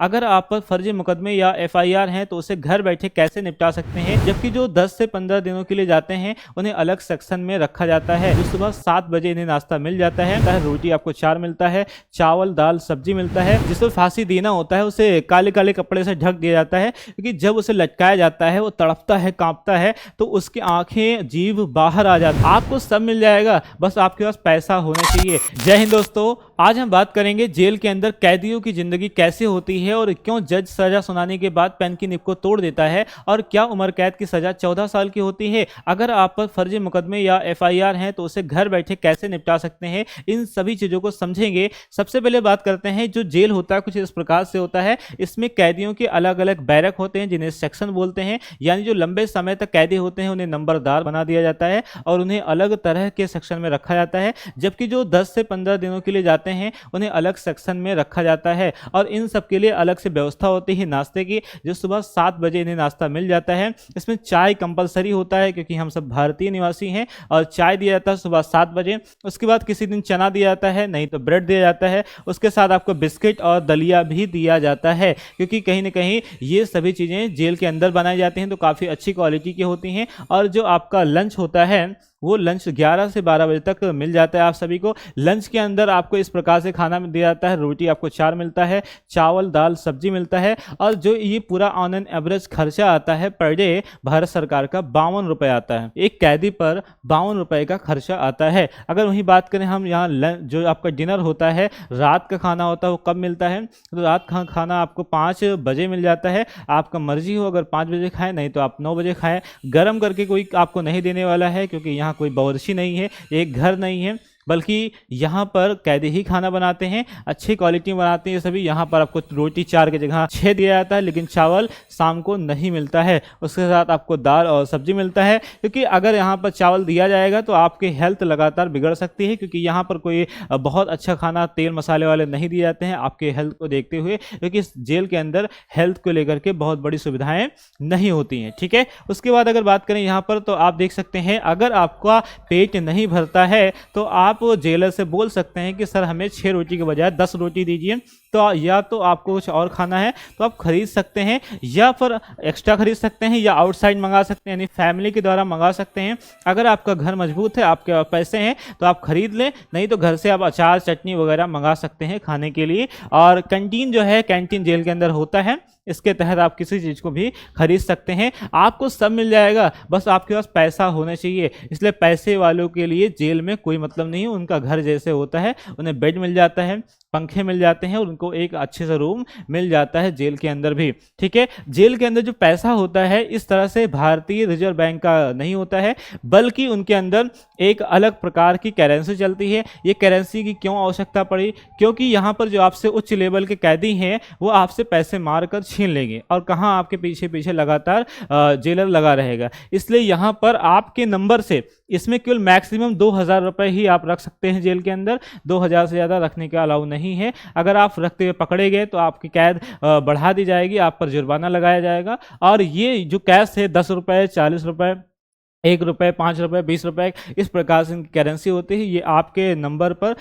अगर आप पर फर्जी मुकदमे या एफआईआर हैं तो उसे घर बैठे कैसे निपटा सकते हैं, जबकि जो 10 से 15 दिनों के लिए जाते हैं उन्हें अलग सेक्शन में रखा जाता है। जो सुबह 7 बजे इन्हें नाश्ता मिल जाता है, रोटी आपको 4 मिलता है, चावल दाल सब्जी मिलता है। जिसको फांसी देना होता है उसे काले काले कपड़े से ढक दिया जाता है, क्योंकि जब उसे लटकाया जाता है वो तड़पता है, कांपता है, तो उसकी आंखें जीभ बाहर आ जाती है। आपको सब मिल जाएगा, बस आपके पास पैसा होना चाहिए। जय हिंद दोस्तों, आज हम बात करेंगे जेल के अंदर कैदियों की जिंदगी कैसे होती है और क्यों जज सजा सुनाने के बाद पेन की निब को तोड़ देता है, और क्या उम्र कैद की सजा 14 साल की होती है। अगर आप पर फर्जी मुकदमे या एफआईआर हैं तो उसे घर बैठे कैसे निपटा सकते हैं, इन सभी चीजों को समझेंगे। सबसे पहले बात करते हैं, जो जेल होता है कुछ इस प्रकार से होता है। इसमें कैदियों के अलग अलग बैरक होते हैं जिन्हें सेक्शन बोलते हैं, यानी जो लंबे समय तक कैदी होते हैं उन्हें नंबरदार बना दिया जाता है और उन्हें अलग तरह के सेक्शन में रखा जाता है। जबकि जो 10 से 15 दिनों के लिए जाते हैं उन्हें अलग सेक्शन में रखा जाता है, और इन सब के लिए अलग से व्यवस्था होती है नाश्ते की। जो सुबह 7 बजे इन्हें नाश्ता मिल जाता है। इसमें चाय कंपलसरी होता है, क्योंकि हम सब भारतीय निवासी हैं, और चाय दिया जाता है सुबह 7 बजे। उसके बाद किसी दिन चना दिया जाता है, नहीं तो ब्रेड दिया जाता है। उसके साथ आपको बिस्किट और दलिया भी दिया जाता है, क्योंकि कहीं ना कहीं ये सभी चीज़ें जेल के अंदर बनाई जाती हैं तो काफ़ी अच्छी क्वालिटी की होती हैं। और जो आपका लंच होता है वो लंच 11 से 12 बजे तक मिल जाता है आप सभी को। लंच के अंदर आपको इस प्रकार से खाना दिया जाता है, रोटी आपको 4 मिलता है, चावल दाल सब्जी मिलता है, और जो ये पूरा ऑन एन एवरेज खर्चा आता है पर डे भारत सरकार का 52 रुपये आता है। एक कैदी पर 52 रुपये का खर्चा आता है। अगर वहीं बात करें हम यहाँ जो आपका डिनर होता है, रात का खाना होता है, वो कब मिलता है? तो रात का खाना आपको 5 बजे मिल जाता है। आपका मर्जी हो, अगर 5 बजे खाएं, नहीं तो आप 9 बजे खाएं। गर्म करके कोई आपको नहीं देने वाला है, क्योंकि यहाँ कोई बावर्ची नहीं है, एक घर नहीं है, बल्कि यहाँ पर कैदी ही खाना बनाते हैं, अच्छी क्वालिटी बनाते हैं सभी। यहाँ पर आपको रोटी 4 की जगह 6 दिया जाता है, लेकिन चावल शाम को नहीं मिलता है। उसके साथ आपको दाल और सब्जी मिलता है, क्योंकि अगर यहाँ पर चावल दिया जाएगा तो आपकी हेल्थ लगातार बिगड़ सकती है, क्योंकि यहाँ पर कोई बहुत अच्छा खाना तेल मसाले वाले नहीं दिए जाते हैं आपके हेल्थ को देखते हुए, क्योंकि जेल के अंदर हेल्थ को लेकर के बहुत बड़ी सुविधाएं नहीं होती हैं। ठीक है, उसके बाद अगर बात करें यहाँ पर, तो आप देख सकते हैं अगर आपका पेट नहीं भरता है तो आप जेलर से बोल सकते हैं कि सर हमें 6 रोटी के बजाय 10 रोटी दीजिए। तो या तो आपको कुछ और खाना है तो आप खरीद सकते हैं, या फिर एक्स्ट्रा खरीद सकते हैं, या आउटसाइड मंगा सकते हैं, यानी फैमिली के द्वारा मंगा सकते हैं। अगर आपका घर मजबूत है, आपके पास पैसे हैं, तो आप खरीद लें, नहीं तो घर से आप अचार चटनी वगैरह मंगा सकते हैं खाने के लिए। और कैंटीन जो है, कैंटीन जेल के अंदर होता है, इसके तहत आप किसी चीज़ को भी खरीद सकते हैं। आपको सब मिल जाएगा, बस आपके पास पैसा होना चाहिए। इसलिए पैसे वालों के लिए जेल में कोई मतलब नहीं है, उनका घर जैसे होता है। उन्हें बेड मिल जाता है, पंखे मिल जाते हैं, और उनको एक अच्छे से रूम मिल जाता है जेल के अंदर भी। ठीक है, जेल के अंदर जो पैसा होता है इस तरह से भारतीय रिजर्व बैंक का नहीं होता है, बल्कि उनके अंदर एक अलग प्रकार की करेंसी चलती है। ये करेंसी की क्यों आवश्यकता पड़ी? क्योंकि यहाँ पर जो आपसे उच्च लेवल के कैदी हैं वो आपसे पैसे मारकर छीन लेंगे, और कहाँ आपके पीछे पीछे लगातार जेलर लगा रहेगा। इसलिए यहाँ पर आपके नंबर से इसमें केवल मैक्सिमम 2000 रुपये ही आप रख सकते हैं जेल के अंदर, 2000 से ज़्यादा रखने का अलाउ नहीं है। अगर आप रखते हुए पकड़े गए तो आपकी कैद बढ़ा दी जाएगी, आप पर जुर्माना लगाया जाएगा। और ये जो कैश है 10 रुपये, 40 रुपये, 1 रुपये, 5 रुपये, 20 रुपये, इस प्रकार से करेंसी होती है। ये आपके नंबर पर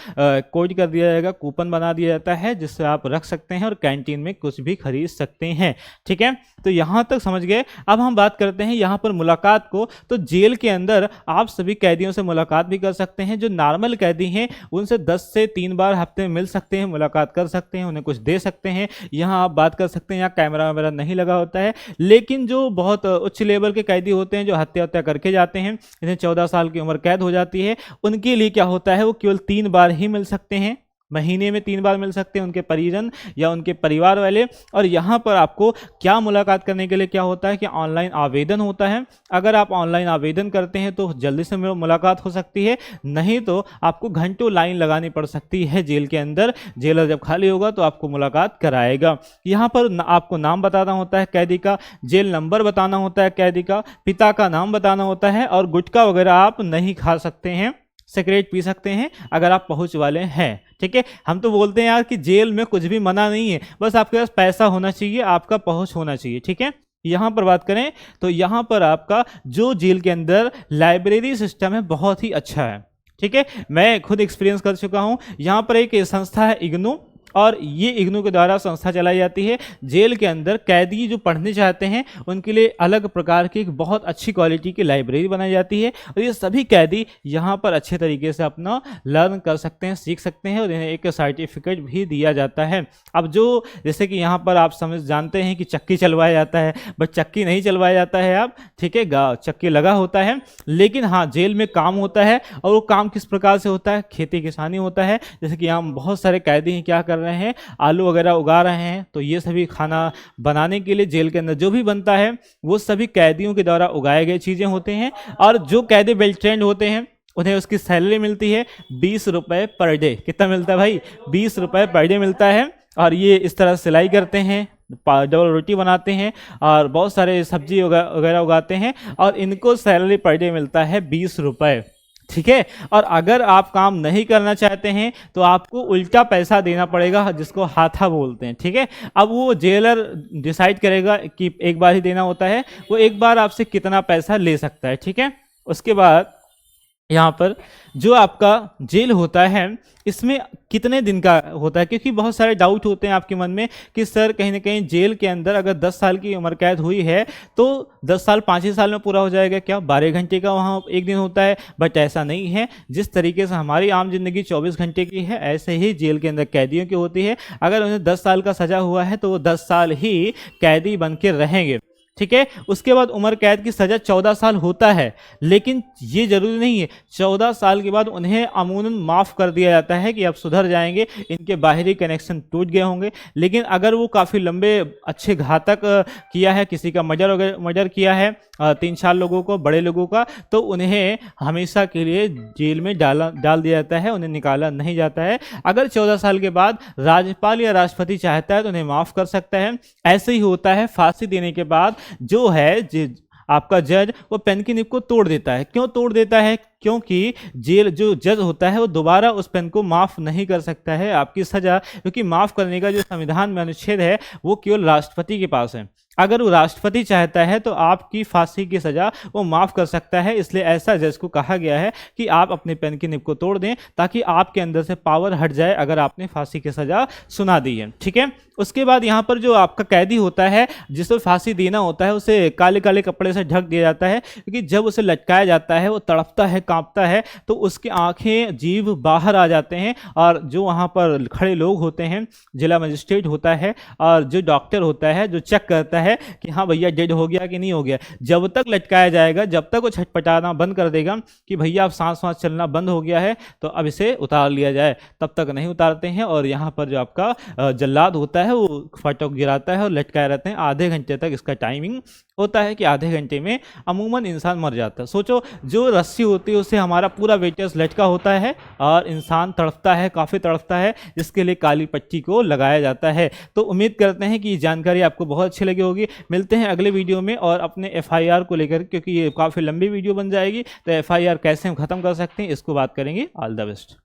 कोड कर दिया जाएगा, कूपन बना दिया जाता है, जिससे आप रख सकते हैं और कैंटीन में कुछ भी खरीद सकते हैं। ठीक है, तो यहाँ तक समझ गए। अब हम बात करते हैं यहाँ पर मुलाकात को। तो जेल के अंदर आप सभी कैदियों से मुलाकात भी कर सकते हैं। जो नॉर्मल कैदी हैं उनसे 10 से 3 बार हफ्ते में मिल सकते हैं, मुलाकात कर सकते हैं, उन्हें कुछ दे सकते हैं। यहाँ आप बात कर सकते हैं, यहाँ कैमरा वगैरह नहीं लगा होता है। लेकिन जो बहुत उच्च लेवल के कैदी होते हैं, जो हत्या करके जाते हैं, इन्हें 14 साल की उम्र कैद हो जाती है, उनके लिए क्या होता है, वो केवल 3 बार ही मिल सकते हैं। महीने में 3 बार मिल सकते हैं उनके परिजन या उनके परिवार वाले। और यहाँ पर आपको क्या मुलाकात करने के लिए क्या होता है कि ऑनलाइन आवेदन होता है। अगर आप ऑनलाइन आवेदन करते हैं तो जल्दी से मुलाकात हो सकती है, नहीं तो आपको घंटों लाइन लगानी पड़ सकती है जेल के अंदर। जेलर जब खाली होगा तो आपको मुलाकात कराएगा। यहाँ पर आपको नाम बताना होता है कैदी का, जेल नंबर बताना होता है कैदी का, पिता का नाम बताना होता है, और गुटखा वगैरह आप नहीं खा सकते हैं, सिगरेट पी सकते हैं अगर आप पहुंच वाले हैं। ठीक है, हम तो बोलते हैं यार कि जेल में कुछ भी मना नहीं है, बस आपके पास पैसा होना चाहिए, आपका पहुंच होना चाहिए। ठीक है, यहाँ पर बात करें तो यहाँ पर आपका जो जेल के अंदर लाइब्रेरी सिस्टम है बहुत ही अच्छा है। ठीक है, मैं खुद एक्सपीरियंस कर चुका हूँ। यहाँ पर एक संस्था है इग्नू, और ये इग्नू के द्वारा संस्था चलाई जाती है। जेल के अंदर कैदी जो पढ़ने चाहते हैं उनके लिए अलग प्रकार की एक बहुत अच्छी क्वालिटी की लाइब्रेरी बनाई जाती है और ये सभी कैदी यहाँ पर अच्छे तरीके से अपना लर्न कर सकते हैं, सीख सकते हैं और इन्हें एक सर्टिफिकेट भी दिया जाता है। अब जो जैसे कि यहाँ पर आप समझ जानते हैं कि चक्की चलवाया जाता है, बट चक्की नहीं चलवाया जाता है आप, ठीक है, चक्की लगा होता है, लेकिन हाँ जेल में काम होता है और वो काम किस प्रकार से होता है, खेती किसानी होता है। जैसे कि यहाँ बहुत सारे कैदी हैं क्या कर रहे हैं, आलू वगैरह उगा रहे हैं, तो ये सभी खाना बनाने के लिए जेल के अंदर जो भी बनता है वो सभी कैदियों के द्वारा उगाए गए चीज़ें होते हैं। और जो कैदी वेल ट्रेंड होते हैं उन्हें उसकी सैलरी मिलती है 20 रुपये पर डे। कितना मिलता है भाई, 20 रुपये पर डे मिलता है। और ये इस तरह सिलाई करते हैं, डबल रोटी बनाते हैं और बहुत सारे सब्जी वगैरह उगाते हैं और इनको सैलरी पर डे मिलता है 20 रुपये, ठीक है। और अगर आप काम नहीं करना चाहते हैं तो आपको उल्टा पैसा देना पड़ेगा, जिसको हाथा बोलते हैं, ठीक है। अब वो जेलर डिसाइड करेगा कि एक बार ही देना होता है, वो एक बार आपसे कितना पैसा ले सकता है, ठीक है। उसके बाद यहाँ पर जो आपका जेल होता है इसमें कितने दिन का होता है, क्योंकि बहुत सारे डाउट होते हैं आपके मन में कि सर कहीं ना कहीं जेल के अंदर अगर 10 साल की उम्र कैद हुई है तो 10 साल 5 ही साल में पूरा हो जाएगा क्या, 12 घंटे का वहाँ एक दिन होता है। बट ऐसा नहीं है, जिस तरीके से हमारी आम जिंदगी 24 घंटे की है ऐसे ही जेल के अंदर कैदियों की होती है। अगर उन्हें 10 साल का सजा हुआ है तो वो 10 साल ही कैदी बन के रहेंगे, ठीक है। उसके बाद उम्र कैद की सजा 14 साल होता है, लेकिन ये जरूरी नहीं है। 14 साल के बाद उन्हें अमूमन माफ़ कर दिया जाता है कि अब सुधर जाएंगे, इनके बाहरी कनेक्शन टूट गए होंगे। लेकिन अगर वो काफ़ी लंबे अच्छे घातक किया है, किसी का मर्डर किया है 3-4 लोगों को, बड़े लोगों का, तो उन्हें हमेशा के लिए जेल में डाल दिया जाता है, उन्हें निकाला नहीं जाता है। अगर 14 साल के बाद राज्यपाल या राष्ट्रपति चाहता है तो उन्हें माफ़ कर सकता है। ऐसे ही होता है फांसी देने के बाद जो है आपका जज वो पेन की निब को तोड़ देता है। क्यों तोड़ देता है, क्योंकि जेल जो जज होता है वो दोबारा उस पेन को माफ़ नहीं कर सकता है आपकी सज़ा, क्योंकि माफ़ करने का जो संविधान में अनुच्छेद है वो केवल राष्ट्रपति के पास है। अगर वो राष्ट्रपति चाहता है तो आपकी फांसी की सज़ा वो माफ़ कर सकता है। इसलिए ऐसा जज को कहा गया है कि आप अपने पेन की निब को तोड़ दें ताकि आपके अंदर से पावर हट जाए अगर आपने फांसी की सज़ा सुना दी है, ठीक है। उसके बाद यहाँ पर जो आपका कैदी होता है जिसे फांसी देना होता है उसे काले काले कपड़े से ढक दिया जाता है, क्योंकि जब उसे लटकाया जाता है वो तड़पता है, कांपता है, तो उसकी आंखें जीभ बाहर आ जाते हैं। और जो वहाँ पर खड़े लोग होते हैं, जिला मजिस्ट्रेट होता है और जो डॉक्टर होता है जो चेक करता है कि हाँ भैया डेड हो गया कि नहीं हो गया, जब तक लटकाया जाएगा, जब तक वो छटपटाना बंद कर देगा कि भैया अब सांस वांस चलना बंद हो गया है तो अब इसे उतार लिया जाए, तब तक नहीं उतारते हैं। और यहाँ पर जो आपका जल्लाद होता है वो फटक गिराता है और लटकाए रहते हैं। आधे घंटे तक इसका टाइमिंग होता है कि आधे घंटे में अमूमन इंसान मर जाता है। सोचो जो रस्सी होती है उससे हमारा पूरा वेटर्स लटका होता है और इंसान तड़पता है, काफ़ी तड़पता है, जिसके लिए काली पट्टी को लगाया जाता है। तो उम्मीद करते हैं कि ये जानकारी आपको बहुत अच्छी लगी होगी। मिलते हैं अगले वीडियो में और अपने FIR को लेकर, क्योंकि ये काफ़ी लंबी वीडियो बन जाएगी, तो FIR कैसे हम ख़त्म कर सकते हैं इसको बात करेंगे। All the best.